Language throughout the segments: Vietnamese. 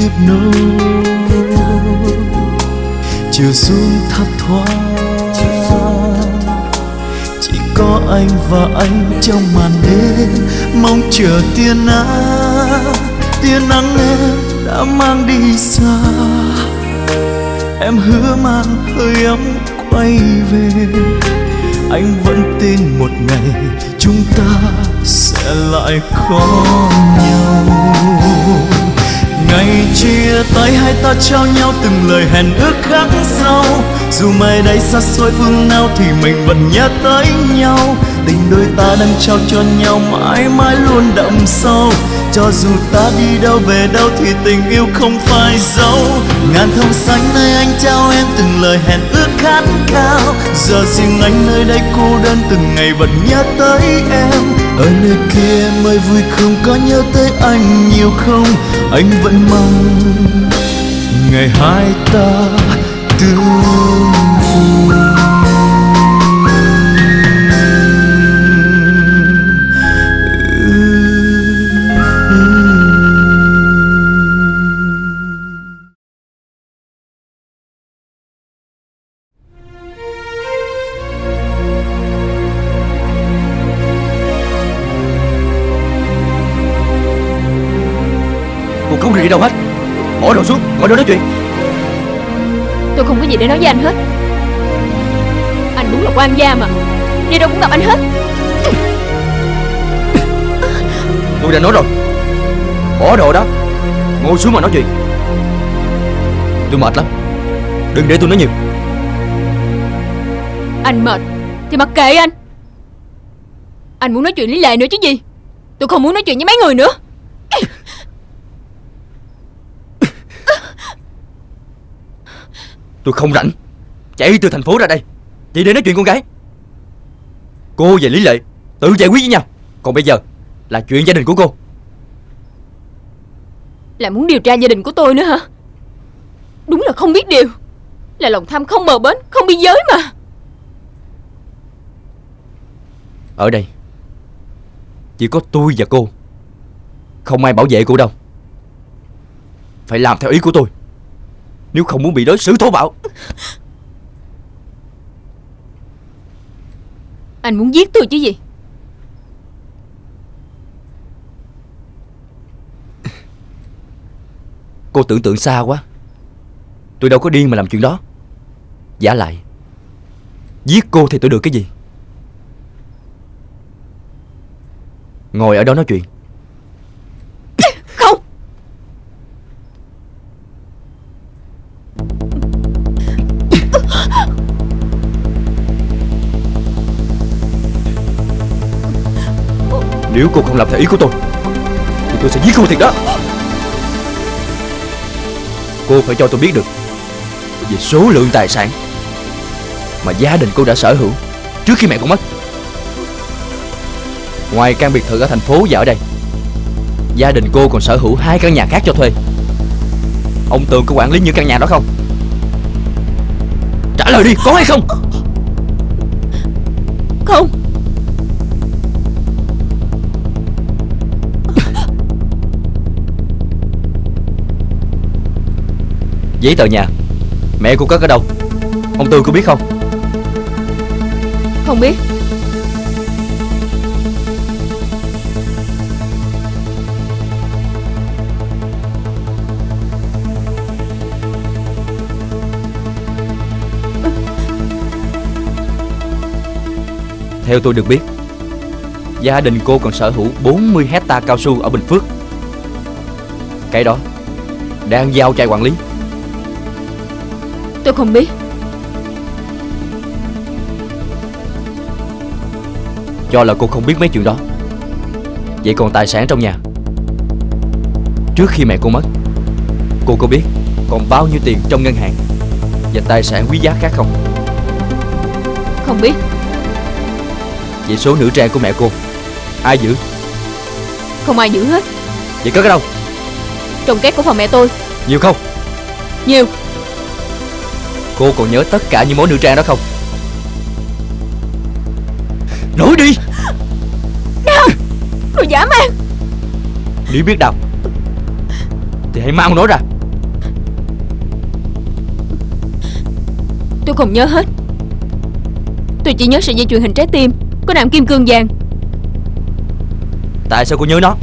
tiếp nối. Chiều xuống thấp thoáng, chỉ có anh và anh trong màn đêm, mong chờ tia nắng em đã mang đi xa. Em hứa mang hơi ấm quay về, anh vẫn tin một ngày chúng ta sẽ lại có nhau. Ngày chia tay hai ta trao nhau từng lời hẹn ước khắc sâu, dù mai đây xa xôi phương nào thì mình vẫn nhớ tới nhau. Tình đôi ta đang trao cho nhau mãi mãi luôn đậm sâu, cho dù ta đi đâu về đâu thì tình yêu không phải dấu. Ngàn thông xanh nơi anh trao em từng lời hẹn ước khát khao, giờ riêng anh nơi đây cô đơn từng ngày vẫn nhớ tới em. Ở nơi kia em ơi vui không, có nhớ tới anh nhiều không? Anh vẫn mong ngày hai ta tương phùng. Cô không đi đâu hết. Bỏ đồ xuống, ngồi đó nói chuyện. Tôi không có gì để nói với anh hết. Anh đúng là quan gia mà, đi đâu cũng gặp anh hết. Tôi đã nói rồi, bỏ đồ đó, ngồi xuống mà nói chuyện. Tôi mệt lắm, đừng để tôi nói nhiều. Anh mệt thì mặc kệ anh. Anh muốn nói chuyện lý lệ nữa chứ gì. Tôi không muốn nói chuyện với mấy người nữa. Tôi không rảnh chạy từ thành phố ra đây chỉ để nói chuyện con gái. Cô và Lý Lệ tự giải quyết với nhau, còn bây giờ là chuyện gia đình của cô. Lại muốn điều tra gia đình của tôi nữa hả? Đúng là không biết điều, là lòng tham không bờ bến, không biên giới mà. Ở đây chỉ có tôi và cô, không ai bảo vệ cô đâu. Phải làm theo ý của tôi, nếu không muốn bị đối xử thô bạo. Anh muốn giết tôi chứ gì. Cô tưởng tượng xa quá. Tôi đâu có điên mà làm chuyện đó. Vả lại, giết cô thì tôi được cái gì? Ngồi ở đó nói chuyện. Không. Nếu cô không làm theo ý của tôi thì tôi sẽ giết cô thiệt đó. Cô phải cho tôi biết được về số lượng tài sản mà gia đình cô đã sở hữu trước khi mẹ cô mất. Ngoài căn biệt thự ở thành phố và ở đây, gia đình cô còn sở hữu 2 căn nhà khác cho thuê. Ông Tường có quản lý những căn nhà đó không? Trả lời đi, có hay không? Không. Giấy tờ nhà mẹ cô cất ở đâu? Ông Tường có biết không? Không biết. Theo tôi được biết, gia đình cô còn sở hữu 40 hecta cao su ở Bình Phước. Cái đó đang giao cho ai quản lý? Tôi không biết. Cho là cô không biết mấy chuyện đó. Vậy còn tài sản trong nhà, trước khi mẹ cô mất, cô có biết còn bao nhiêu tiền trong ngân hàng và tài sản quý giá khác không? Không biết. Vậy số nữ trang của mẹ cô ai giữ? Không ai giữ hết. Vậy cất ở đâu? Trong két của phòng mẹ tôi. Nhiều không? Nhiều. Cô còn nhớ tất cả những món nữ trang đó không? Nói đi. Đau. Đồ dã man. Nếu biết đau thì hãy mau nói ra. Tôi không nhớ hết. Tôi chỉ nhớ sợi dây chuyền hình trái tim có nạm kim cương vàng. Tại sao cô nhớ nó?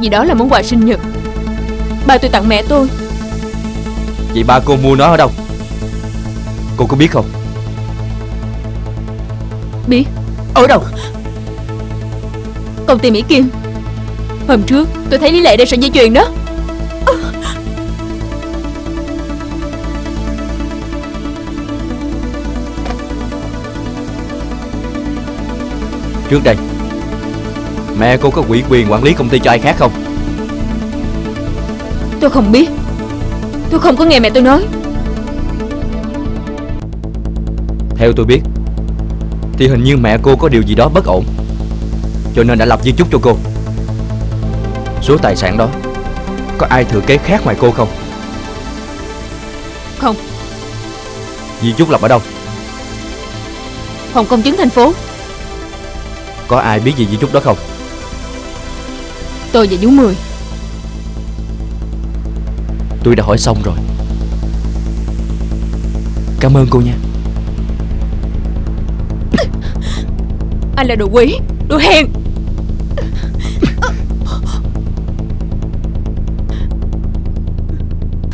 Vì đó là món quà sinh nhật ba tôi tặng mẹ tôi. Vậy ba cô mua nó ở đâu? Cô có biết không? Biết. Ở đâu? Công ty Mỹ Kim. Hôm trước tôi thấy Lý Lệ đeo sợi dây chuyền đó. Trước đây mẹ cô có ủy quyền quản lý công ty cho ai khác không? Tôi không biết. Tôi không có nghe mẹ tôi nói. Theo tôi biết thì hình như mẹ cô có điều gì đó bất ổn, cho nên đã lập di chúc cho cô. Số tài sản đó có ai thừa kế khác ngoài cô không? Không. Di chúc lập ở đâu? Phòng công chứng thành phố. Có ai biết gì di chúc đó không? Tôi và Vú Mười. Tôi đã hỏi xong rồi. Cảm ơn cô nha. Anh là đồ quỷ, đồ hèn.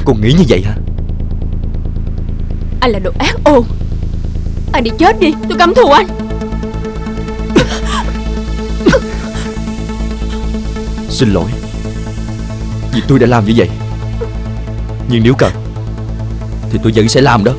Cô nghĩ như vậy hả? Anh là đồ ác ôn. Anh đi chết đi, tôi căm thù anh. Xin lỗi vì tôi đã làm như vậy, nhưng nếu cần thì tôi vẫn sẽ làm đó.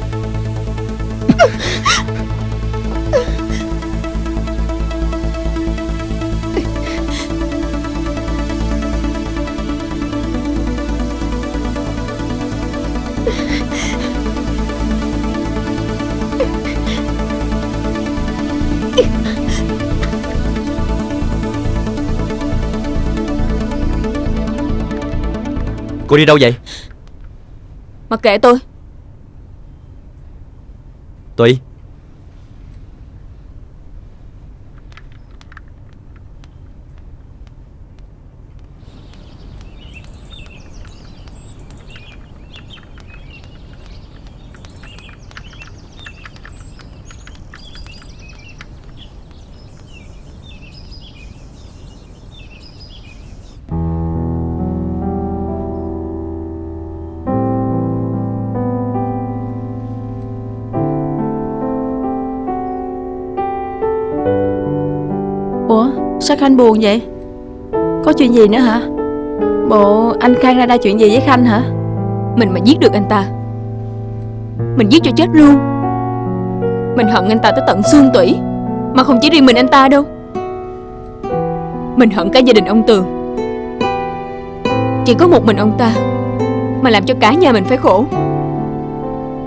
Cô đi đâu vậy? Mặc kệ tôi. Tùy. Ủa sao Khanh buồn vậy? Có chuyện gì nữa hả? Bộ anh Khang ra chuyện gì với Khanh hả? Mình mà giết được anh ta, mình giết cho chết luôn. Mình hận anh ta tới tận xương tủy. Mà không chỉ riêng mình anh ta đâu, mình hận cả gia đình ông Tường. Chỉ có một mình ông ta mà làm cho cả nhà mình phải khổ,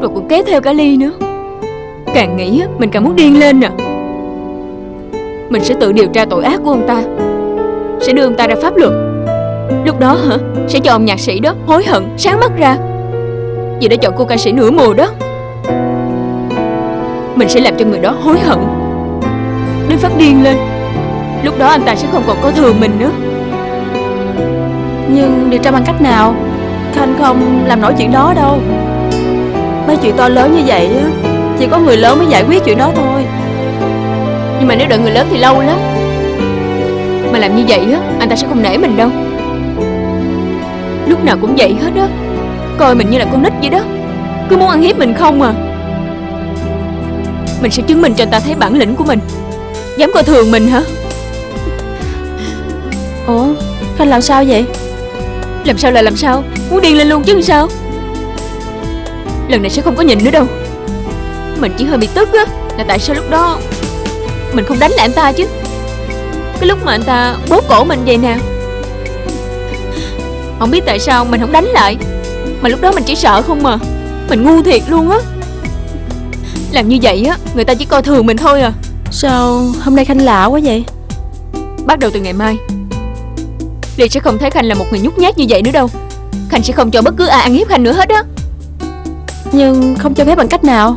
rồi còn kéo theo cả Ly nữa. Càng nghĩ mình càng muốn điên lên nè. Mình sẽ tự điều tra tội ác của ông ta, sẽ đưa ông ta ra pháp luật. Lúc đó sẽ cho ông nhạc sĩ đó hối hận sáng mắt ra vì đã chọn cô ca sĩ nửa mùa đó. Mình sẽ làm cho người đó hối hận đến phát điên lên. Lúc đó anh ta sẽ không còn coi thường mình nữa. Nhưng điều tra bằng cách nào? Khanh không làm nổi chuyện đó đâu. Mấy chuyện to lớn như vậy chỉ có người lớn mới giải quyết chuyện đó thôi. Nhưng mà nếu đợi người lớn thì lâu lắm. Mà làm như vậy anh ta sẽ không nể mình đâu. Lúc nào cũng vậy hết á, coi mình như là con nít vậy đó, cứ muốn ăn hiếp mình không à. Mình sẽ chứng minh cho anh ta thấy bản lĩnh của mình. Dám coi thường mình hả? Ủa Khanh làm sao vậy? Làm sao là làm sao? Muốn điên lên luôn chứ sao? Lần này sẽ không có nhịn nữa đâu. Mình chỉ hơi bị tức á, là tại sao lúc đó mình không đánh lại anh ta chứ. Cái lúc mà anh ta bóp cổ mình vậy nè, không biết tại sao mình không đánh lại, mà lúc đó mình chỉ sợ không à. Mình ngu thiệt luôn á. Làm như vậy á, người ta chỉ coi thường mình thôi à. Sao hôm nay Khanh lạ quá vậy? Bắt đầu từ ngày mai, Ly sẽ không thấy Khanh là một người nhút nhát như vậy nữa đâu. Khanh sẽ không cho bất cứ ai ăn hiếp Khanh nữa hết á. Nhưng không cho phép bằng cách nào?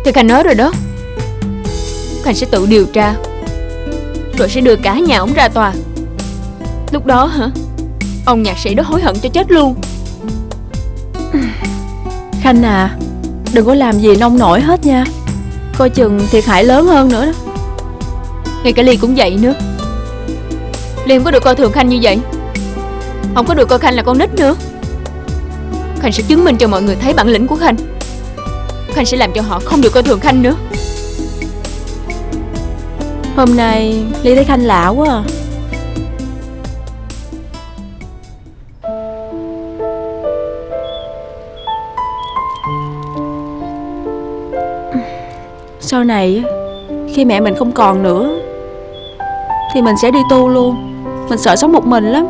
Thì Khanh nói rồi đó, Khanh sẽ tự điều tra, rồi sẽ đưa cả nhà ông ra tòa. Lúc đó ông nhạc sĩ đó hối hận cho chết luôn. Khanh à, đừng có làm gì nông nổi hết nha. Coi chừng thiệt hại lớn hơn nữa đó. Ngay cả Ly cũng vậy nữa. Ly không có được coi thường Khanh như vậy. Không có được coi Khanh là con nít nữa. Khanh sẽ chứng minh cho mọi người thấy bản lĩnh của Khanh. Khanh sẽ làm cho họ không được coi thường Khanh nữa. Hôm nay Ly thấy Khanh lạ quá à. Sau này khi mẹ mình không còn nữa thì mình sẽ đi tu luôn. Mình sợ sống một mình lắm.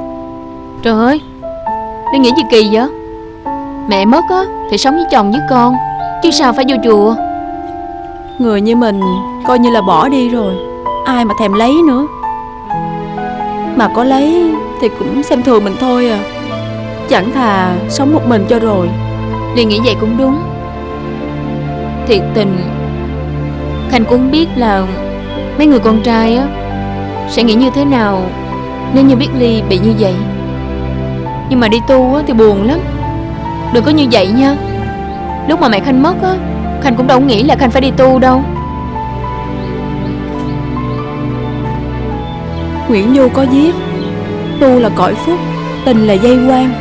Trời ơi, Ly nghĩ gì kỳ vậy? Mẹ mất á thì sống với chồng với con, chứ sao phải vô chùa. Người như mình coi như là bỏ đi rồi, ai mà thèm lấy nữa. Mà có lấy thì cũng xem thường mình thôi à. Chẳng thà sống một mình cho rồi. Ly nghĩ vậy cũng đúng. Thiệt tình Khanh cũng không biết là mấy người con trai á sẽ nghĩ như thế nào nếu như biết Ly bị như vậy. Nhưng mà đi tu á thì buồn lắm. Đừng có như vậy nha. Lúc mà mẹ Khanh mất á, Khanh cũng đâu nghĩ là Khanh phải đi tu đâu. Nguyễn Du có viết, tu là cõi phúc, tình là dây quan.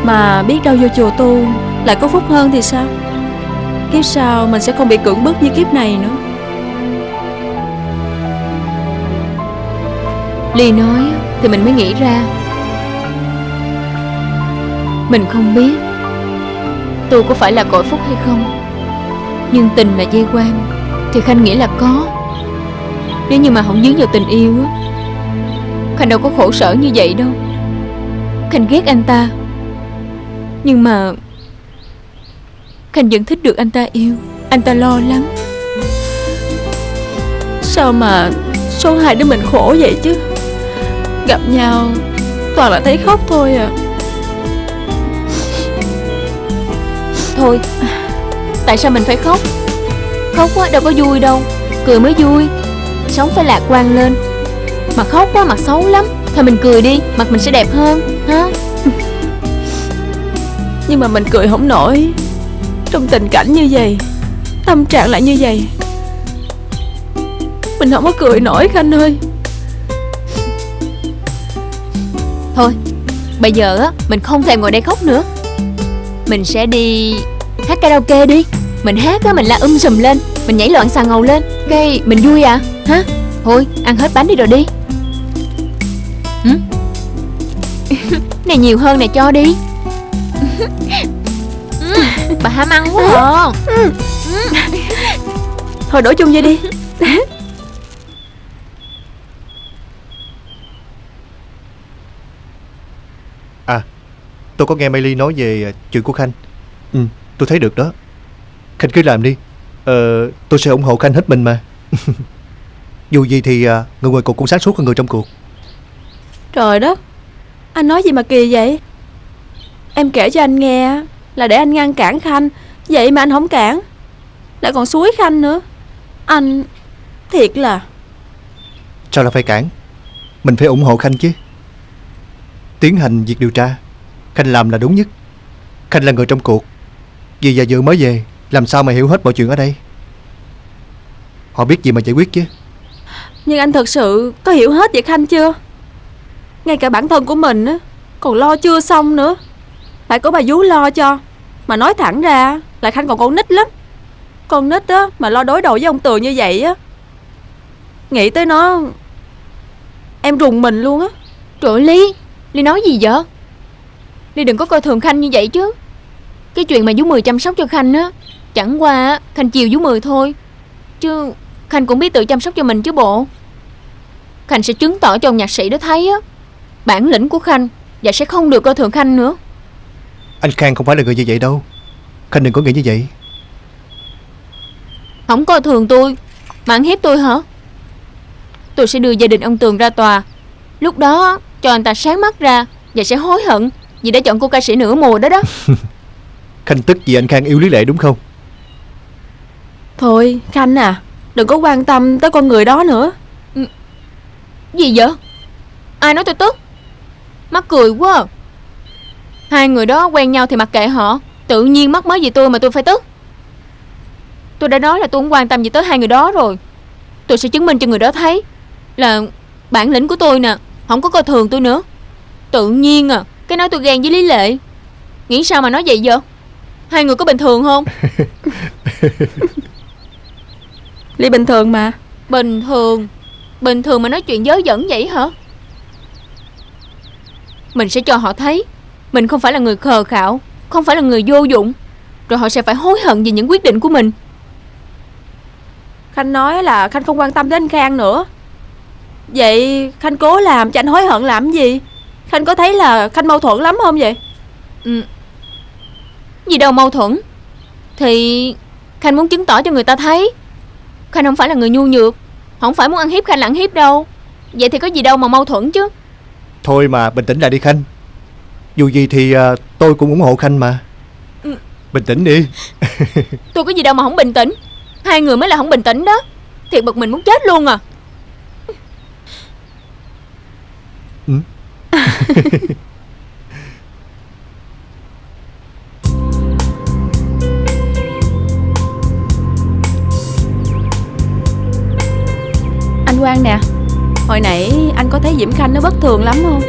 Mà biết đâu vô chùa tu lại có phúc hơn thì sao? Kiếp sau mình sẽ không bị cưỡng bức như kiếp này nữa. Ly nói thì mình mới nghĩ ra. Mình không biết tu có phải là cõi phúc hay không, nhưng tình là dây quan thì Khanh nghĩ là có. Nếu như mà không dướng vào tình yêu á, Khanh đâu có khổ sở như vậy đâu. Khanh ghét anh ta, nhưng mà Khanh vẫn thích được anh ta yêu. Anh ta lo lắng. Sao mà số hai đứa mình khổ vậy chứ? Gặp nhau toàn là thấy khóc thôi à. Thôi, tại sao mình phải khóc? Khóc á đâu có vui đâu, cười mới vui. Sống phải lạc quan lên. Mà khóc á mặt xấu lắm. Thôi mình cười đi, mặt mình sẽ đẹp hơn ha. Nhưng mà mình cười không nổi. Trong tình cảnh như vậy, tâm trạng lại như vậy, mình không có cười nổi Khanh ơi. Thôi, bây giờ á mình không thèm ngồi đây khóc nữa. Mình sẽ đi hát karaoke đi. Mình hát á, mình la sùm lên, mình nhảy loạn xà ngầu lên, cái mình vui à hả? Thôi, ăn hết bánh đi rồi đi. Này nhiều hơn này, cho đi. Bà ham ăn quá à. Thôi đổ chung vô đi. À, tôi có nghe Mai Ly nói về chuyện của Khanh. Tôi thấy được đó. Khanh cứ làm đi. Tôi sẽ ủng hộ Khanh hết mình mà. Dù gì thì người ngoài cuộc cũng sáng suốt hơn người trong cuộc. Trời đất, anh nói gì mà kỳ vậy? Em kể cho anh nghe là để anh ngăn cản Khanh, vậy mà anh không cản, lại còn xúi Khanh nữa. Anh thiệt là... Sao là phải cản? Mình phải ủng hộ Khanh chứ. Tiến hành việc điều tra, Khanh làm là đúng nhất. Khanh là người trong cuộc. Vì già vừa mới về, làm sao mà hiểu hết mọi chuyện ở đây. Họ biết gì mà giải quyết chứ. Nhưng anh thật sự có hiểu hết về Khanh chưa? Ngay cả bản thân của mình á còn lo chưa xong nữa, phải có bà vú lo cho. Mà nói thẳng ra là Khanh còn con nít lắm. Con nít á mà lo đối đầu với ông Tường như vậy á, nghĩ tới nó em rùng mình luôn á. Trời ơi Ly nói gì vậy? Ly đừng có coi thường Khanh như vậy chứ. Cái chuyện mà vú Mười chăm sóc cho Khanh á, chẳng qua Khanh chiều vú Mười thôi, chứ Khanh cũng biết tự chăm sóc cho mình chứ bộ. Khanh sẽ chứng tỏ cho ông nhạc sĩ đó thấy á bản lĩnh của Khanh, và sẽ không được coi thường Khanh nữa. Anh Khang không phải là người như vậy đâu. Khanh đừng có nghĩ như vậy. Không coi thường tôi mà ăn hiếp tôi hả? Tôi sẽ đưa gia đình ông Tường ra tòa. Lúc đó cho anh ta sáng mắt ra, và sẽ hối hận vì đã chọn cô ca sĩ nửa mùa đó đó. Khanh tức vì anh Khang yêu Lý Lệ đúng không? Thôi Khanh à, đừng có quan tâm tới con người đó nữa. Gì vậy? Ai nói tôi tức? Mắc cười quá à. Hai người đó quen nhau thì mặc kệ họ, Tự nhiên mắc mớ gì tôi mà tôi phải tức? Tôi đã nói là tôi không quan tâm gì tới hai người đó rồi. Tôi sẽ chứng minh cho người đó thấy là bản lĩnh của tôi nè, không có coi thường tôi nữa. Tự nhiên à, cái nói tôi ghen với Lý Lệ. Nghĩ sao mà nói vậy vậy? Hai người có bình thường không? Ly bình thường mà. Bình thường? Bình thường mà nói chuyện dớ dẫn vậy hả? Mình sẽ cho họ thấy mình không phải là người khờ khạo, không phải là người vô dụng. Rồi họ sẽ phải hối hận vì những quyết định của mình. Khanh nói là Khanh không quan tâm đến anh Khang nữa. Vậy Khanh cố làm cho anh hối hận làm gì? Khanh có thấy là Khanh mâu thuẫn lắm không vậy? Gì đâu mâu thuẫn. Thì Khanh muốn chứng tỏ cho người ta thấy Khanh không phải là người nhu nhược, không phải muốn ăn hiếp Khanh là ăn hiếp đâu. Vậy thì có gì đâu mà mâu thuẫn chứ. Thôi mà bình tĩnh lại đi Khanh. Dù gì thì tôi cũng ủng hộ Khanh mà. Bình tĩnh đi. Tôi có gì đâu mà không bình tĩnh. Hai người mới là không bình tĩnh đó. Thiệt bực mình muốn chết luôn à. Anh Quang nè, hồi nãy anh có thấy Diễm Khanh nó bất thường lắm không?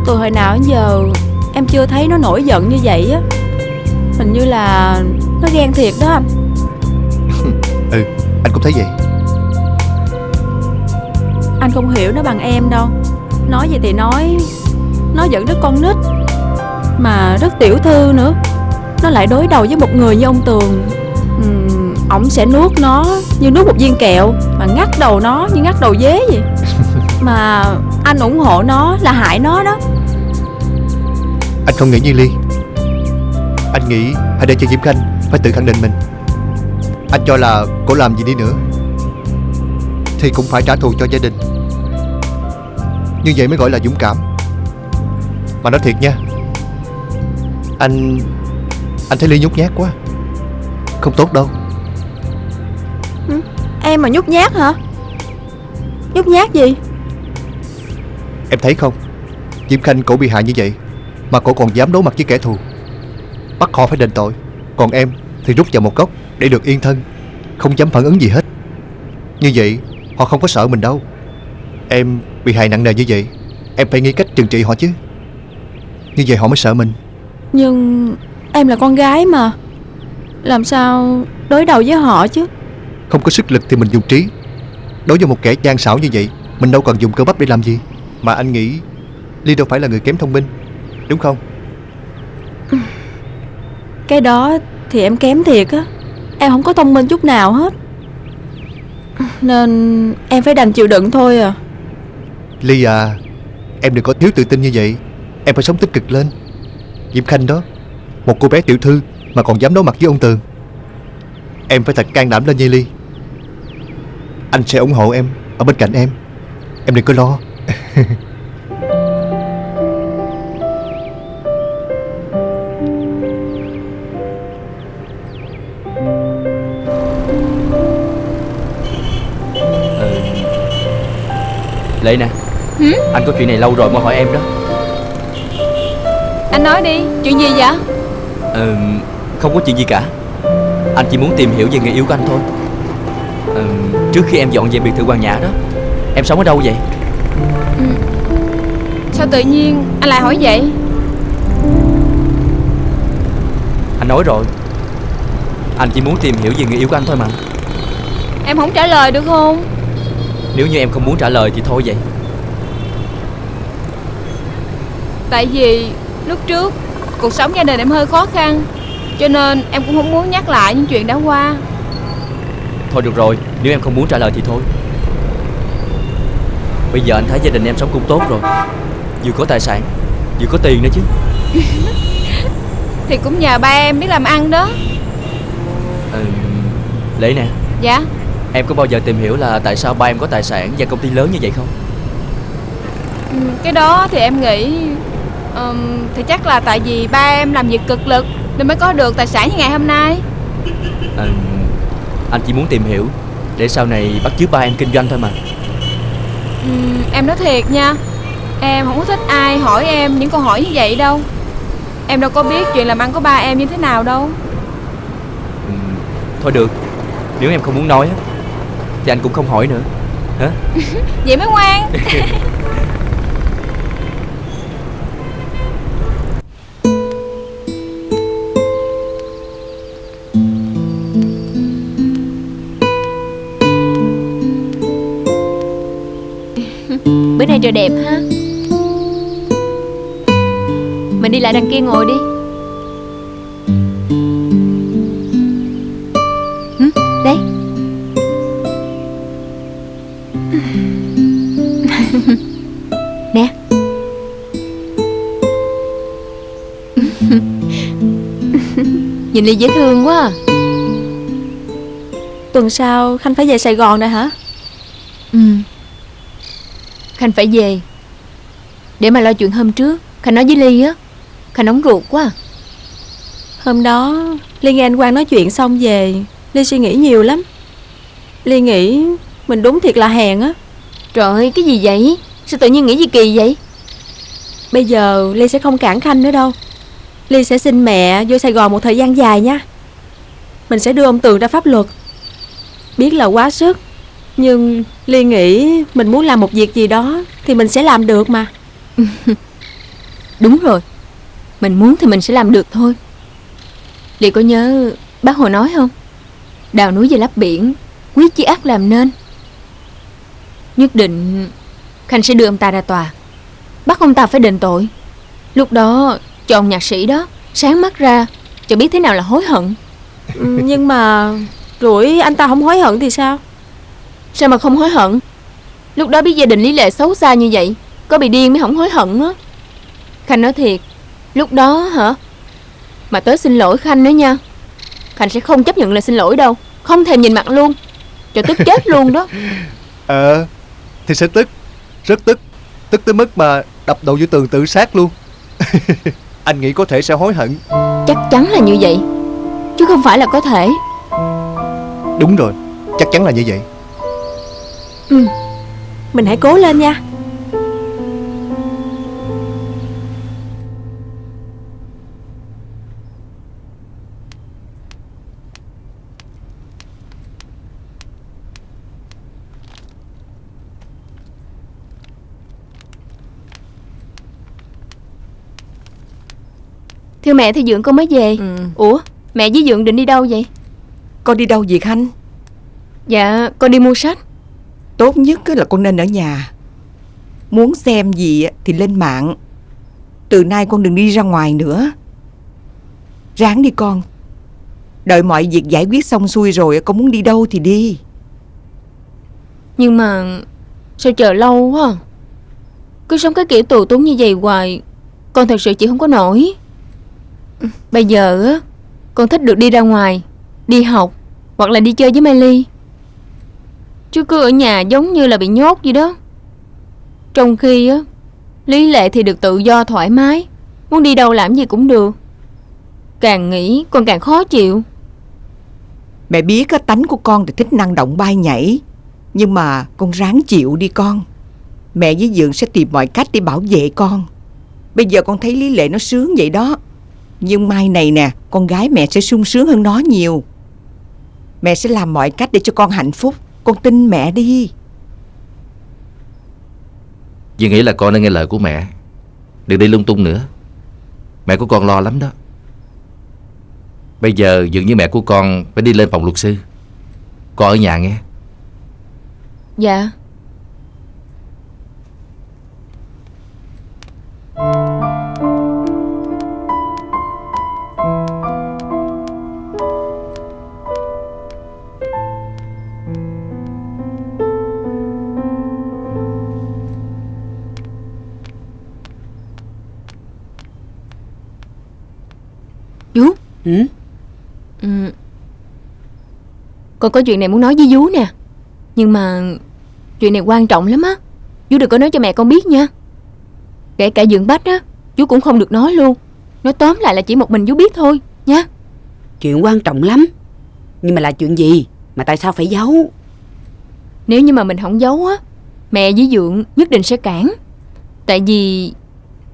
Từ hồi nào đến giờ em chưa thấy nó nổi giận như vậy á. Hình như là nó ghen thiệt đó anh. Ừ, anh cũng thấy vậy. Anh không hiểu nó bằng em đâu. Nói vậy thì nói, nó vẫn rất con nít, mà rất tiểu thư nữa. Nó lại đối đầu với một người như ông Tường. Ổng sẽ nuốt nó như nuốt một viên kẹo, mà ngắt đầu nó như ngắt đầu dế vậy. Mà anh ủng hộ nó là hại nó đó. Anh không nghĩ như Ly. Anh nghĩ hãy để cho Diễm Khanh phải tự khẳng định mình. Anh cho là cô làm gì đi nữa thì cũng phải trả thù cho gia đình. Như vậy mới gọi là dũng cảm. Mà nói thiệt nha, anh thấy Ly nhút nhát quá. Không tốt đâu. Em mà nhút nhát hả? Nhút nhát gì? Em thấy không, Diễm Khanh cổ bị hại như vậy mà cổ còn dám đối mặt với kẻ thù, bắt họ phải đền tội. Còn em thì rút vào một góc để được yên thân, không dám phản ứng gì hết. Như vậy họ không có sợ mình đâu. Em bị hại nặng nề như vậy, em phải nghĩ cách trừng trị họ chứ. Như vậy họ mới sợ mình. Nhưng em là con gái mà, làm sao đối đầu với họ chứ? Không có sức lực thì mình dùng trí. Đối với một kẻ gian xảo như vậy, mình đâu cần dùng cơ bắp để làm gì. Mà anh nghĩ Ly đâu phải là người kém thông minh, đúng không? Cái đó thì em kém thiệt á. Em không có thông minh chút nào hết, nên em phải đành chịu đựng thôi à. Ly à, em đừng có thiếu tự tin như vậy. Em phải sống tích cực lên. Diễm Khanh đó, một cô bé tiểu thư mà còn dám đối mặt với ông Tường. Em phải thật can đảm lên nha Ly. Anh sẽ ủng hộ em, ở bên cạnh em. Em đừng có lo. Lệ nè, anh có chuyện này lâu rồi mà hỏi em đó. Anh nói đi, chuyện gì vậy? Không có chuyện gì cả. Anh chỉ muốn tìm hiểu về người yêu của anh thôi. Trước khi em dọn về biệt thự Hoàng Nhã đó, em sống ở đâu vậy? Sao tự nhiên anh lại hỏi vậy? Anh nói rồi, anh chỉ muốn tìm hiểu về người yêu của anh thôi mà. Em không trả lời được không? Nếu như em không muốn trả lời thì thôi vậy. Tại vì lúc trước cuộc sống gia đình em hơi khó khăn, cho nên em cũng không muốn nhắc lại những chuyện đã qua. Thôi được rồi, nếu em không muốn trả lời thì thôi. Bây giờ anh thấy gia đình em sống cũng tốt rồi, vừa có tài sản, vừa có tiền nữa chứ. Thì cũng nhờ ba em biết làm ăn đó. Lệ nè. Dạ. Em có bao giờ tìm hiểu là tại sao ba em có tài sản và công ty lớn như vậy không? Cái đó thì em nghĩ thì chắc là tại vì ba em làm việc cực lực nên mới có được tài sản như ngày hôm nay. Anh chỉ muốn tìm hiểu để sau này bắt chước ba em kinh doanh thôi mà. Em nói thiệt nha, em không có thích ai hỏi em những câu hỏi như vậy đâu. Em đâu có biết chuyện làm ăn của ba em như thế nào đâu. Thôi được, nếu em không muốn nói á thì anh cũng không hỏi nữa. Hả? Vậy mới ngoan. Bữa nay trời đẹp ha. Mình đi lại đằng kia ngồi đi. Đây. Nè. Nhìn Ly dễ thương quá à. Tuần sau Khanh phải về Sài Gòn rồi hả? Khanh phải về để mà lo chuyện hôm trước Khanh nói với Ly á. Khanh nóng ruột quá à. Hôm đó Ly nghe anh Quang nói chuyện xong về, Ly suy nghĩ nhiều lắm. Ly nghĩ mình đúng thiệt là hèn á. Trời ơi, cái gì vậy? Sao tự nhiên nghĩ gì kỳ vậy? Bây giờ Ly sẽ không cản Khanh nữa đâu. Ly sẽ xin mẹ vô Sài Gòn một thời gian dài nha. Mình sẽ đưa ông Tường ra pháp luật. Biết là quá sức, nhưng Ly nghĩ mình muốn làm một việc gì đó thì mình sẽ làm được mà. Đúng rồi, mình muốn thì mình sẽ làm được thôi. Ly có nhớ bác Hồ nói không? Đào núi về lấp biển, quyết chí ắt làm nên. Nhất định Khanh sẽ đưa ông ta ra tòa, bắt ông ta phải đền tội. Lúc đó cho ông nhạc sĩ đó sáng mắt ra, cho biết thế nào là hối hận. Nhưng mà rủi anh ta không hối hận thì sao? Sao mà không hối hận? Lúc đó biết gia đình Lý Lệ xấu xa như vậy, có bị điên mới không hối hận á. Khanh nói thiệt, lúc đó hả, mà tới xin lỗi Khanh nữa nha, Khanh sẽ không chấp nhận lời xin lỗi đâu. Không thèm nhìn mặt luôn, cho tức chết luôn đó. Thì sẽ tức, rất tức. Tức tới mức mà đập đầu vô tường tự sát luôn. Anh nghĩ có thể sẽ hối hận. Chắc chắn là như vậy, chứ không phải là có thể. Đúng rồi, chắc chắn là như vậy. Mình hãy cố lên nha. Thưa mẹ, thưa Dượng con mới về. Ủa, mẹ với Dượng định đi đâu vậy? Con đi đâu vậy Khanh? Dạ, con đi mua sách. Tốt nhất là con nên ở nhà. Muốn xem gì thì lên mạng. Từ nay con đừng đi ra ngoài nữa. Ráng đi con. Đợi mọi việc giải quyết xong xuôi rồi con muốn đi đâu thì đi. Nhưng mà sao chờ lâu quá à? Cứ sống cái kiểu tù túng như vậy hoài, con thật sự chịu không có nổi. Bây giờ á, con thích được đi ra ngoài, đi học, hoặc là đi chơi với Mai Ly. Chứ cứ ở nhà giống như là bị nhốt vậy đó. Trong khi á, Lý Lệ thì được tự do thoải mái, muốn đi đâu làm gì cũng được. Càng nghĩ con càng khó chịu. Mẹ biết cái tánh của con thì thích năng động bay nhảy, nhưng mà con ráng chịu đi con. Mẹ với Dượng sẽ tìm mọi cách để bảo vệ con. Bây giờ con thấy Lý Lệ nó sướng vậy đó, nhưng mai này nè, con gái mẹ sẽ sung sướng hơn nó nhiều. Mẹ sẽ làm mọi cách để cho con hạnh phúc. Con tin mẹ đi. Dì nghĩ là con nên nghe lời của mẹ, đừng đi lung tung nữa. Mẹ của con lo lắm đó. Bây giờ dường như mẹ của con phải đi lên phòng luật sư. Con ở nhà nghe. Dạ. Vú. Con có chuyện này muốn nói với Vú nè. Nhưng mà chuyện này quan trọng lắm á. Vú đừng có nói cho mẹ con biết nha. Kể cả Dượng Bách á, Vú cũng không được nói luôn. Nói tóm lại là chỉ một mình Vú biết thôi nha. Chuyện quan trọng lắm. Nhưng mà là chuyện gì mà tại sao phải giấu? Nếu như mà mình không giấu á, mẹ với Dượng nhất định sẽ cản. Tại vì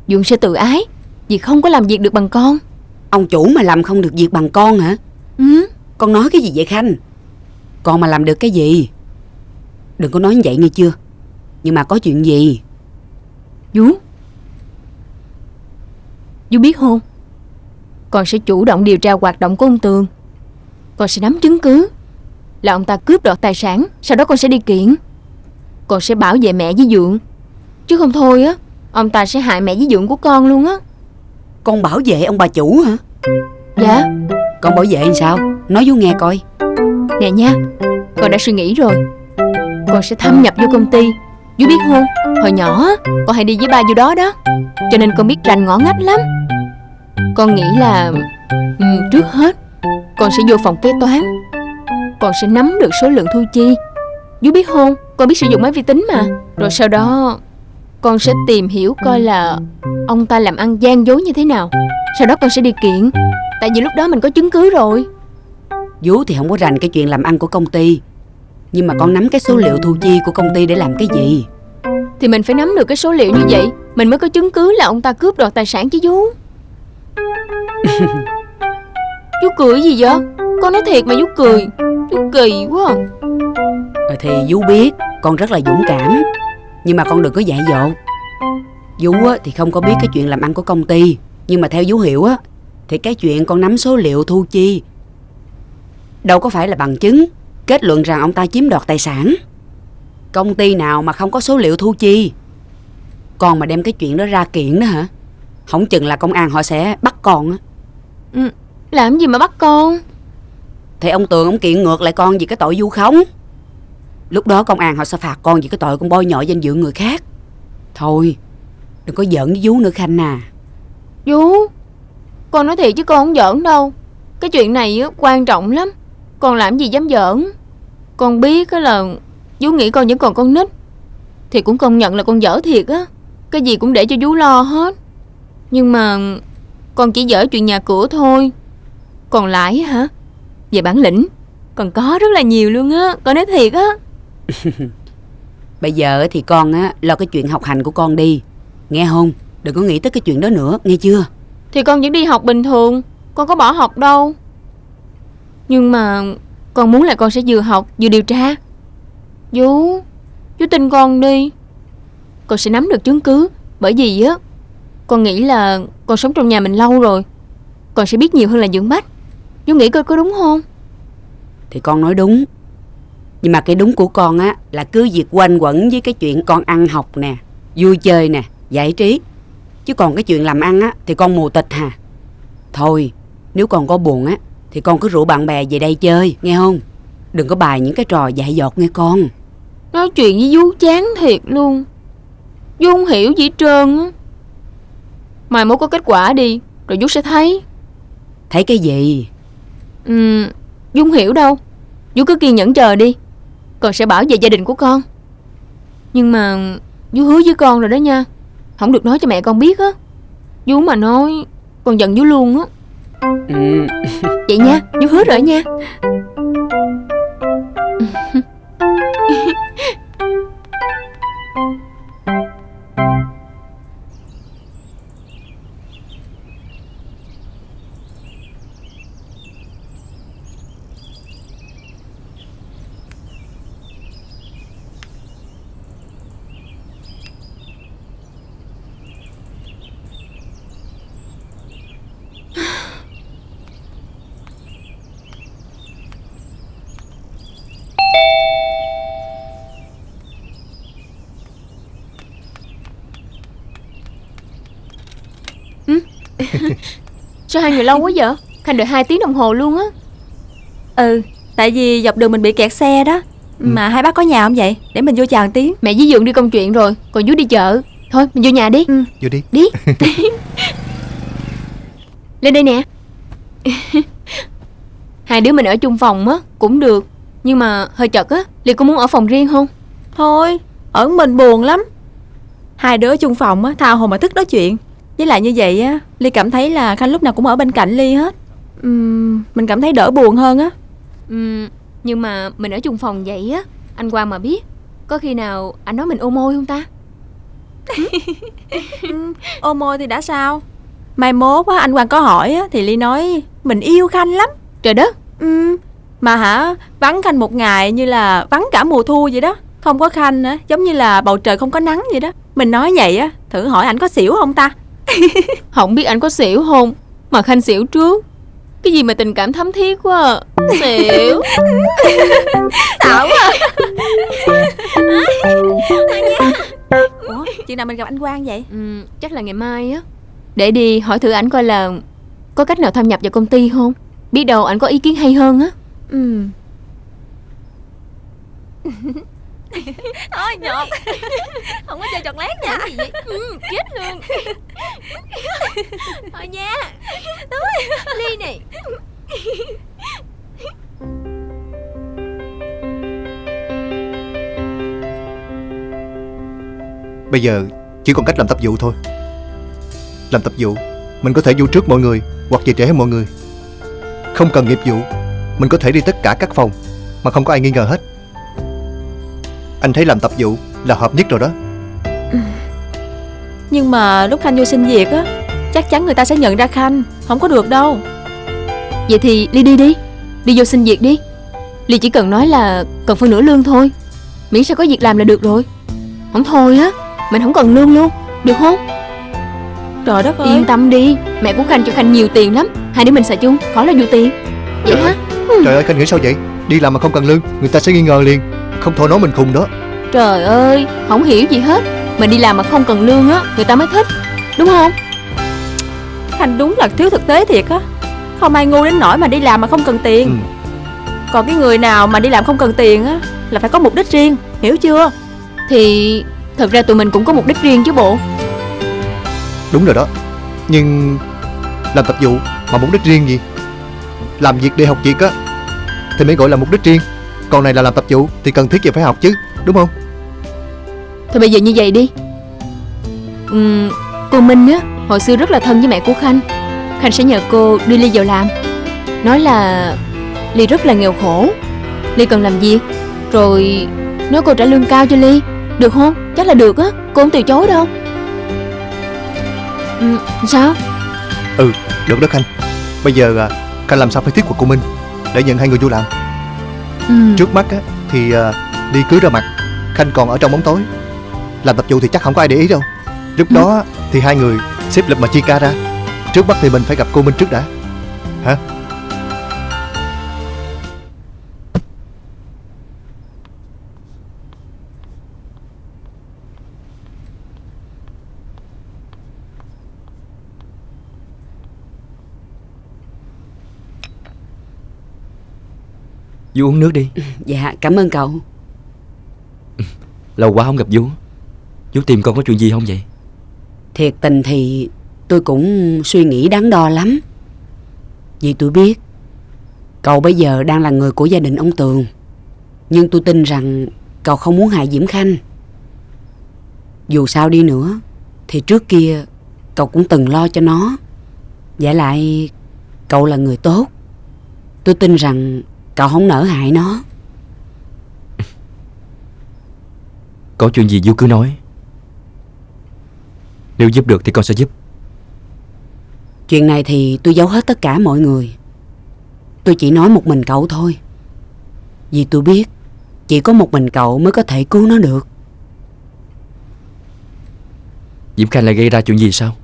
Dượng sẽ tự ái, Dì không có làm việc được bằng con. Ông chủ mà làm không được việc bằng con hả? Ừ. Con nói cái gì vậy Khanh? Con mà làm được cái gì? Đừng có nói như vậy nghe chưa. Nhưng mà có chuyện gì? Vú biết không? Con sẽ chủ động điều tra hoạt động của ông Tường. Con sẽ nắm chứng cứ là ông ta cướp đoạt tài sản. Sau đó con sẽ đi kiện. Con sẽ bảo vệ mẹ với Dượng. Chứ không thôi á, ông ta sẽ hại mẹ với Dượng của con luôn á. Con bảo vệ ông bà chủ hả? Dạ. Con bảo vệ làm sao? Nói vú nghe coi. Nè nha, con đã suy nghĩ rồi. Con sẽ thâm nhập vô công ty. Vú biết không, hồi nhỏ con hay đi với ba vô đó đó, cho nên con biết rành ngõ ngách lắm. Con nghĩ là trước hết con sẽ vô phòng kế toán. Con sẽ nắm được số lượng thu chi. Vú biết không, con biết sử dụng máy vi tính mà. Rồi sau đó con sẽ tìm hiểu coi là ông ta làm ăn gian dối như thế nào. Sau đó con sẽ đi kiện. Tại vì lúc đó mình có chứng cứ rồi. Vú thì không có rành cái chuyện làm ăn của công ty, nhưng mà con nắm cái số liệu thu chi của công ty để làm cái gì? Thì mình phải nắm được cái số liệu như vậy, mình mới có chứng cứ là ông ta cướp đoạt tài sản chứ vú. Vú cười gì vậy? Con nói thiệt mà vú cười. Vú kỳ quá. Thì vú biết con rất là dũng cảm, nhưng mà con đừng có dại dột. Vú thì không có biết cái chuyện làm ăn của công ty, nhưng mà theo vú hiểu á, thì cái chuyện con nắm số liệu thu chi đâu có phải là bằng chứng kết luận rằng ông ta chiếm đoạt tài sản. Công ty nào mà không có số liệu thu chi? Con mà đem cái chuyện đó ra kiện đó hả, không chừng là công an họ sẽ bắt con á. Làm gì mà bắt con? Thì ông Tường ông kiện ngược lại con vì cái tội vu khống. Lúc đó công an họ sẽ phạt con vì cái tội con bôi nhọ danh dự người khác. Thôi đừng có giỡn với vú nữa Khanh à. Vú, con nói thiệt chứ con không giỡn đâu. Cái chuyện này á, quan trọng lắm. Con làm gì dám giỡn. Con biết á là vú nghĩ con vẫn còn con nít, thì cũng công nhận là con dở thiệt á. Cái gì cũng để cho vú lo hết. Nhưng mà con chỉ dở chuyện nhà cửa thôi. Còn lại hả, về bản lĩnh còn có rất là nhiều luôn á. Con nói thiệt á. Bây giờ thì con á lo cái chuyện học hành của con đi, nghe không? Đừng có nghĩ tới cái chuyện đó nữa, nghe chưa? Thì con vẫn đi học bình thường, con có bỏ học đâu. Nhưng mà con muốn là con sẽ vừa học vừa điều tra. Vú tin con đi. Con sẽ nắm được chứng cứ. Bởi vì á, con nghĩ là con sống trong nhà mình lâu rồi, con sẽ biết nhiều hơn là Dưỡng Bách. Vú nghĩ coi có đúng không? Thì con nói đúng, nhưng mà cái đúng của con á là cứ việc quanh quẩn với cái chuyện con ăn học nè, vui chơi nè, giải trí. Chứ còn cái chuyện làm ăn á thì con mù tịt hà. Thôi nếu con có buồn á thì con cứ rủ bạn bè về đây chơi, nghe không? Đừng có bày những cái trò dại dột nghe con. Nói chuyện với vú chán thiệt luôn. Vú không hiểu gì hết trơn á. Mai mốt có kết quả đi, rồi vú sẽ thấy. Thấy cái gì? Vú không hiểu đâu. Vú cứ kiên nhẫn chờ đi, con sẽ bảo vệ gia đình của con. Nhưng mà vú hứa với con rồi đó nha, không được nói cho mẹ con biết á. Vú mà nói con giận vú luôn á. Vậy nha, vú hứa rồi nha. Sao hai người lâu quá vậy? Khanh đợi 2 tiếng đồng hồ luôn á. Tại vì dọc đường mình bị kẹt xe đó. Mà hai bác có nhà không vậy? Để mình vô chào một tiếng. Mẹ với Dượng đi công chuyện rồi, còn vú đi chợ. Thôi mình vô nhà đi. Vô đi. Đi. Lên đây nè. Hai đứa mình ở chung phòng á cũng được, nhưng mà hơi chật á. Ly có muốn ở phòng riêng không? Thôi, ở mình buồn lắm. Hai đứa chung phòng á, thao hồ mà thức nói chuyện. Với lại như vậy á, Ly cảm thấy là Khanh lúc nào cũng ở bên cạnh Ly hết. Mình cảm thấy đỡ buồn hơn á. Nhưng mà mình ở chung phòng vậy á, anh Quang mà biết, có khi nào anh nói mình ô môi không ta? Ô môi thì đã sao? Mai mốt á, anh Quang có hỏi á, thì Ly nói mình yêu Khanh lắm. Trời đất. Mà hả, vắng Khanh một ngày như là vắng cả mùa thu vậy đó. Không có Khanh á, giống như là bầu trời không có nắng vậy đó. Mình nói vậy á, thử hỏi ảnh có xỉu không ta? Không biết anh có xỉu không mà Khanh xỉu trước. Cái gì mà tình cảm thấm thiết quá à. Xỉu. Xạo quá. Ủa, chuyện nào mình gặp anh Quang vậy? Chắc là ngày mai á. Để đi hỏi thử ảnh coi là có cách nào thâm nhập vào công ty không. Biết đâu ảnh có ý kiến hay hơn á. Thôi nhột. Không có chơi chọt lát nha. Gì vậy? Chết luôn. Thôi nha. Ly này. Bây giờ chỉ còn cách làm tập vụ thôi. Làm tập vụ, mình có thể vô trước mọi người hoặc về trễ hơn mọi người. Không cần nghiệp vụ, mình có thể đi tất cả các phòng mà không có ai nghi ngờ hết. Anh thấy làm tập vụ là hợp nhất rồi đó. Nhưng mà lúc Khanh vô xin việc á, chắc chắn người ta sẽ nhận ra Khanh. Không có được đâu. Vậy thì Ly đi đi. Đi vô xin việc đi. Ly chỉ cần nói là cần phân nửa lương thôi. Miễn sao có việc làm là được rồi. Không thôi á, mình không cần lương luôn. Được không? Trời đất ơi. Yên tâm đi. Mẹ của Khanh cho Khanh nhiều tiền lắm. Hai đứa mình xài chung, khỏi là nhiều tiền. Vậy hả? Trời ơi, Khanh nghĩ sao vậy? Đi làm mà không cần lương, người ta sẽ nghi ngờ liền. Không thôi nói mình khùng đó. Trời ơi, không hiểu gì hết. Mà đi làm mà không cần lương á, người ta mới thích. Đúng không? Khanh đúng là thiếu thực tế thiệt á. Không ai ngu đến nỗi mà đi làm mà không cần tiền. Còn cái người nào mà đi làm không cần tiền á là phải có mục đích riêng. Hiểu chưa? Thì thật ra tụi mình cũng có mục đích riêng chứ bộ. Đúng rồi đó. Nhưng làm tập vụ mà mục đích riêng gì? Làm việc để học việc á thì mới gọi là mục đích riêng. Còn này là làm tập vụ thì cần thiết gì phải học chứ, đúng không? Thôi bây giờ như vậy đi. Cô Minh á, hồi xưa rất là thân với mẹ của Khanh. Khanh sẽ nhờ cô đưa Ly vào làm. Nói là Ly rất là nghèo khổ, Ly cần làm việc. Rồi nói cô trả lương cao cho Ly. Được không? Chắc là được á. Cô không từ chối đâu. Sao? Được đó Khanh. Bây giờ Khanh làm sao phải thuyết phục cô Minh để nhận hai người vô làm. Trước mắt á thì Ly cứ ra mặt, Khanh còn ở trong bóng tối. Làm tập vụ thì chắc không có ai để ý đâu. Lúc đó thì hai người xếp lịch mà chia ca ra. Trước mắt thì mình phải gặp cô Minh trước đã. Hả? Vú uống nước đi. Dạ cảm ơn cậu. Lâu quá không gặp vú. Vú tìm con có chuyện gì không vậy? Thiệt tình thì tôi cũng suy nghĩ đắn đo lắm. Vì tôi biết cậu bây giờ đang là người của gia đình ông Tường. Nhưng tôi tin rằng cậu không muốn hại Diễm Khanh. Dù sao đi nữa thì trước kia cậu cũng từng lo cho nó. Vả lại cậu là người tốt. Tôi tin rằng cậu không nỡ hại nó. Có chuyện gì vú cứ nói. Nếu giúp được thì con sẽ giúp. Chuyện này thì tôi giấu hết tất cả mọi người. Tôi chỉ nói một mình cậu thôi. Vì tôi biết chỉ có một mình cậu mới có thể cứu nó được. Diễm Khanh lại gây ra chuyện gì sao?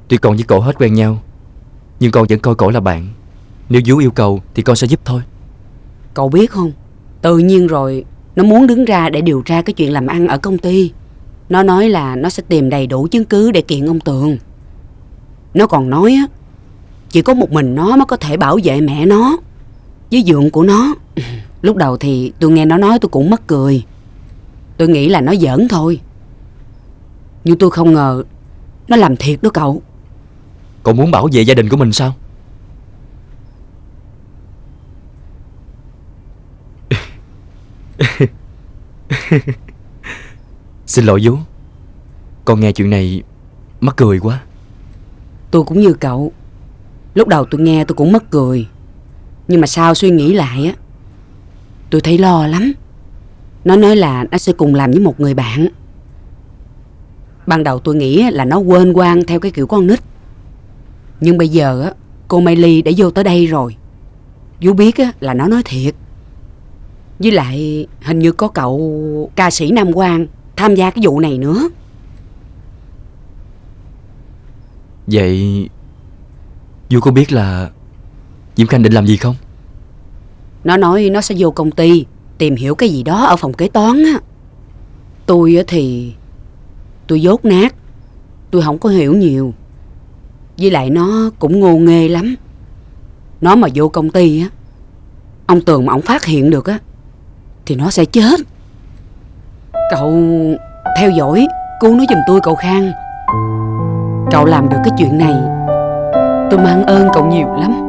Tuy con với cậu hết quen nhau, nhưng con vẫn coi cậu là bạn. Nếu vú yêu cầu thì con sẽ giúp thôi. Cậu biết không, tự nhiên rồi nó muốn đứng ra để điều tra cái chuyện làm ăn ở công ty. Nó nói là nó sẽ tìm đầy đủ chứng cứ để kiện ông Tường. Nó còn nói á, chỉ có một mình nó mới có thể bảo vệ mẹ nó với dượng của nó. Lúc đầu thì tôi nghe nó nói tôi cũng mắc cười. Tôi nghĩ là nó giỡn thôi. Nhưng tôi không ngờ nó làm thiệt đó cậu. Cậu muốn bảo vệ gia đình của mình sao? Xin lỗi vú. Con nghe chuyện này mắc cười quá. Tôi cũng như cậu. Lúc đầu tôi nghe tôi cũng mắc cười. Nhưng mà sau suy nghĩ lại á, tôi thấy lo lắm. Nó nói là nó sẽ cùng làm với một người bạn. Ban đầu tôi nghĩ là nó quên quang theo cái kiểu con nít. Nhưng bây giờ á, cô Mai Ly đã vô tới đây rồi. Vú biết á, là nó nói thiệt. Với lại hình như có cậu ca sĩ Nam Quang tham gia cái vụ này nữa. Vậy Vú có biết là Diễm Khanh định làm gì không? Nó nói nó sẽ vô công ty tìm hiểu cái gì đó ở phòng kế toán á. Tôi á thì tôi dốt nát, tôi không có hiểu nhiều. Với lại nó cũng ngô nghê lắm. Nó mà vô công ty á, ông Tường mà ông phát hiện được á thì nó sẽ chết. Cậu theo dõi cứu nó giùm tôi cậu Khang. Cậu làm được cái chuyện này, tôi mang ơn cậu nhiều lắm.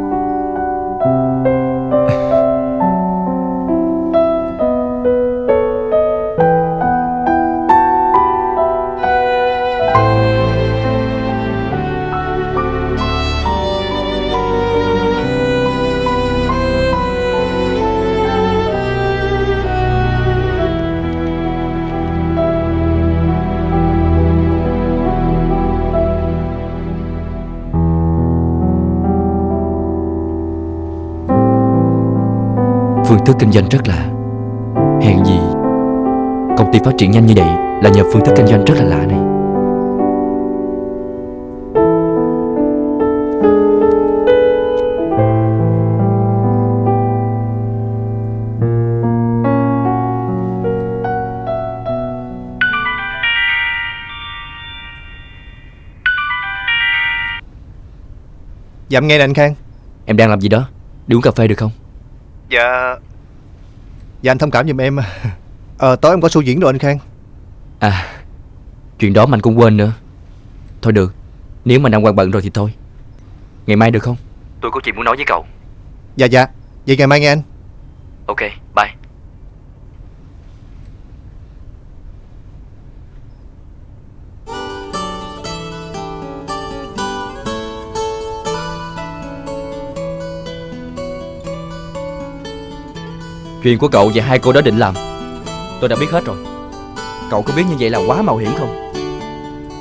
Phương thức kinh doanh rất lạ. Hèn gì công ty phát triển nhanh như vậy là nhờ phương thức kinh doanh rất là lạ này. Dạ em nghe nè anh Khang. Em đang làm gì đó? Đi uống cà phê được không? Dạ anh thông cảm giùm em. Tối em có show diễn rồi anh Khang. À, chuyện đó mà anh cũng quên nữa. Thôi được, nếu mà Nam Quang bận rồi thì thôi. Ngày mai được không? Tôi có chuyện muốn nói với cậu. Dạ vậy ngày mai nghe anh. Ok, bye. Chuyện của cậu và hai cô đó định làm tôi đã biết hết rồi. Cậu có biết như vậy là quá mạo hiểm không?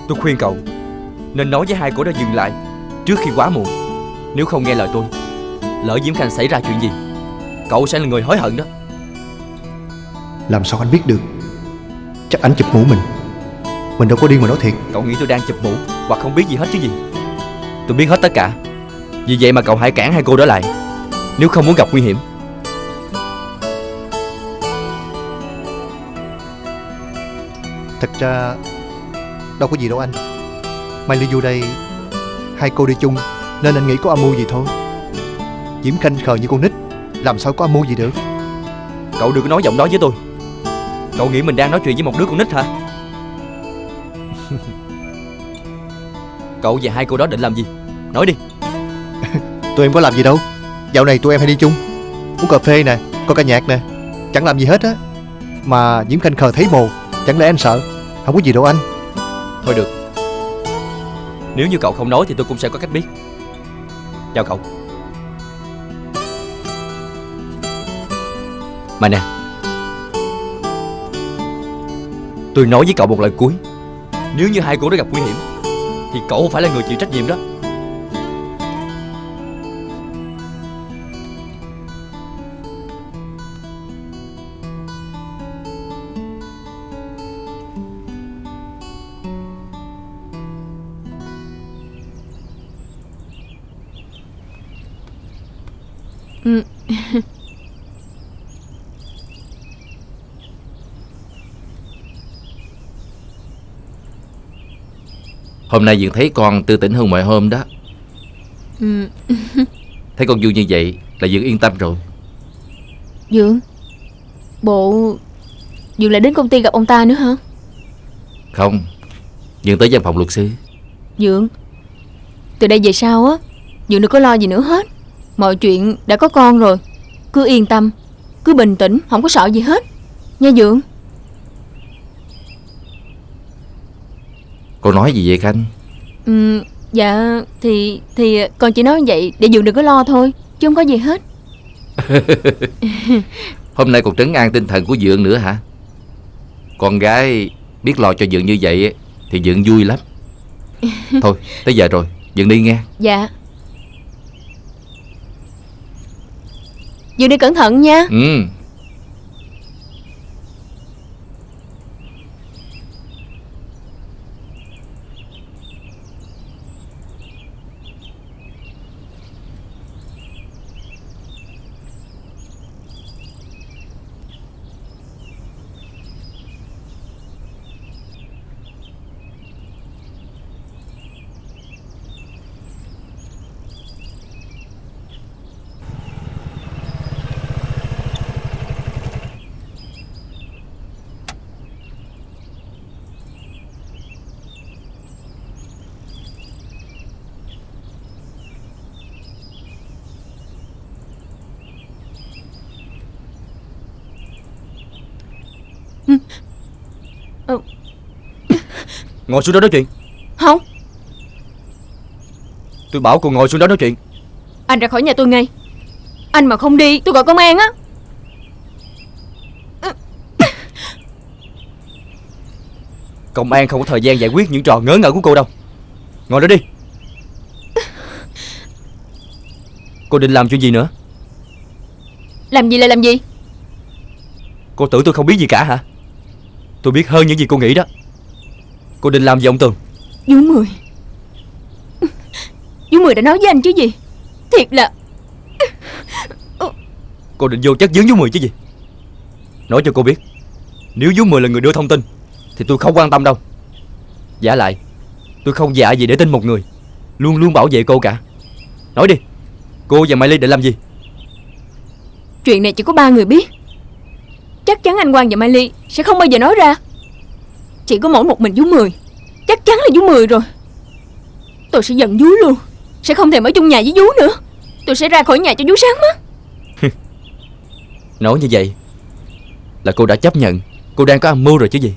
Tôi khuyên cậu nên nói với hai cô đó dừng lại trước khi quá muộn. Nếu không nghe lời tôi, lỡ Diễm Khanh xảy ra chuyện gì, cậu sẽ là người hối hận đó. Làm sao anh biết được? Chắc anh chụp mũ mình đâu có điên mà nói thiệt. Cậu nghĩ tôi đang chụp mũ hoặc không biết gì hết chứ gì? Tôi biết hết tất cả. Vì vậy mà cậu hãy cản hai cô đó lại, nếu không muốn gặp nguy hiểm. Thật ra đâu có gì đâu anh. Mai Ly vô đây, hai cô đi chung nên anh nghĩ có âm mưu gì thôi. Diễm Khanh khờ như con nít, làm sao có âm mưu gì được. Cậu đừng có nói giọng đó với tôi. Cậu nghĩ mình đang nói chuyện với một đứa con nít hả? Cậu và hai cô đó định làm gì? Nói đi. Tụi em có làm gì đâu. Dạo này tụi em hay đi chung, uống cà phê nè, coi ca nhạc nè, chẳng làm gì hết á. Mà Diễm Khanh khờ thấy mồ, chẳng lẽ anh sợ? Không có gì đâu anh. Thôi được, nếu như cậu không nói thì tôi cũng sẽ có cách biết. Chào cậu. Mà nè, tôi nói với cậu một lời cuối. Nếu như hai cô đó gặp nguy hiểm thì cậu phải là người chịu trách nhiệm đó. Hôm nay Dượng thấy con tươi tỉnh hơn mọi hôm đó. Thấy con vui như vậy là Dượng yên tâm rồi. Dượng, bộ Dượng lại đến công ty gặp ông ta nữa hả? Không, Dượng tới văn phòng luật sư. Dượng, từ đây về sau á, Dượng đừng có lo gì nữa hết. Mọi chuyện đã có con rồi, cứ yên tâm, cứ bình tĩnh, không có sợ gì hết nha Dượng. Con nói gì vậy Khanh? Dạ thì con chỉ nói vậy để Dượng đừng có lo thôi, chứ không có gì hết. Hôm nay còn trấn an tinh thần của Dượng nữa hả? Con gái biết lo cho Dượng như vậy thì Dượng vui lắm. Thôi tới giờ rồi, Dượng đi nghe. Dạ. Dương đi cẩn thận nha. Ừ. Ngồi xuống đó nói chuyện. Không, Tôi bảo cô ngồi xuống đó nói chuyện. anh ra khỏi nhà tôi ngay. Anh mà không đi tôi gọi công an á. Công an không có thời gian giải quyết những trò ngớ ngẩn của cô đâu. Ngồi đó đi. Cô định làm chuyện gì nữa? Làm gì là làm gì? Cô tưởng tôi không biết gì cả hả? Tôi biết hơn những gì cô nghĩ đó. Cô định làm gì ông Tường? Vú Mười. Vú Mười đã nói với anh chứ gì. Thiệt là Cô định vô chất vấn Vú Mười chứ gì. Nói cho cô biết, nếu Vú Mười là người đưa thông tin thì tôi không quan tâm đâu. Giả lại, tôi không dạ gì để tin một người luôn luôn bảo vệ cô cả. Nói đi, cô và Mai Ly định làm gì? chuyện này chỉ có 3 người biết. Chắc chắn anh Quang và Mai Ly sẽ không bao giờ nói ra. Chỉ có mỗi một mình Vú Mười. Chắc chắn là Vú Mười rồi. Tôi sẽ giận Vú luôn. Sẽ không thèm ở chung nhà với Vú nữa. Tôi sẽ ra khỏi nhà cho Vú sáng mắt. Nói như vậy là cô đã chấp nhận cô đang có âm mưu rồi chứ gì.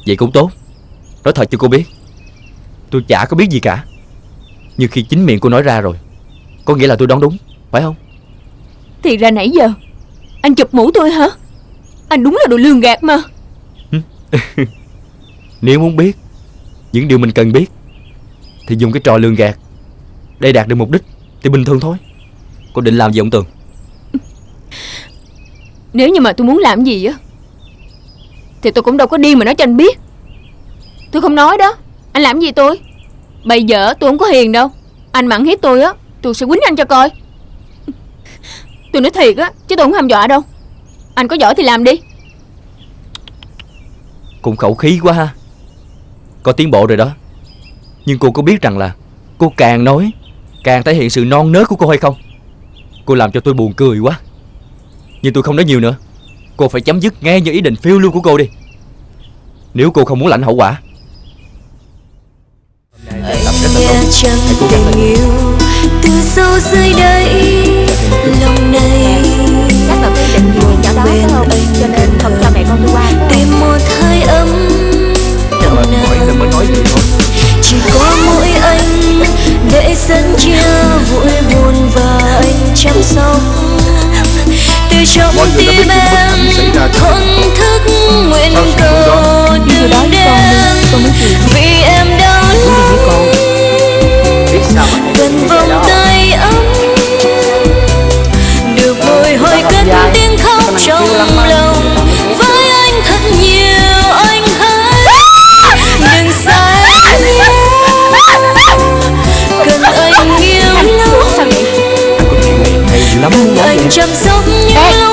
Vậy cũng tốt. Nói thật cho cô biết, tôi chả có biết gì cả. Nhưng khi chính miệng cô nói ra rồi, có nghĩa là tôi đoán đúng, phải không? Thì ra nãy giờ anh chụp mũ tôi hả? Anh đúng là đồ lường gạt mà. Nếu muốn biết những điều mình cần biết thì dùng cái trò lường gạt để đạt được mục đích thì bình thường thôi. Cô định làm gì ông Tường? Nếu như mà tôi muốn làm gì á thì tôi cũng đâu có điên mà nói cho anh biết. Tôi không nói đó. Anh làm gì tôi? Bây giờ tôi không có hiền đâu. Anh mà ăn hiếp tôi á, tôi sẽ quýnh anh cho coi. Tôi nói thiệt á, chứ tôi không hăm dọa đâu. Anh có giỏi thì làm đi. Cũng khẩu khí quá ha. Có tiến bộ rồi đó. Nhưng cô có biết rằng là cô càng nói càng thể hiện sự non nớt của cô hay không? Cô làm cho tôi buồn cười quá. Nhưng tôi không nói nhiều nữa. Cô phải chấm dứt ngay những ý định phiêu lưu của cô đi. Nếu cô không muốn lãnh hậu quả. Nghe chẳng tình yêu từ sâu dưới đáy lòng này. Chắc là tôi định nhiều nhỏ đó phải không? Cho nên không cho mẹ con tôi qua. Tìm một hơi ấm nồng nàn. Chỉ có mỗi anh để sân chia vui buồn và anh chăm sóc. Từ trong tim em thổn thức nguyện cầu đừng đêm. Vì em đau lòng gần vòng tay ấm, được bồi hồi cất tiếng khóc trong lòng. Với anh thật nhiều anh hãy đừng xa em nhé. Cần anh yêu lâu, cần anh chăm sóc như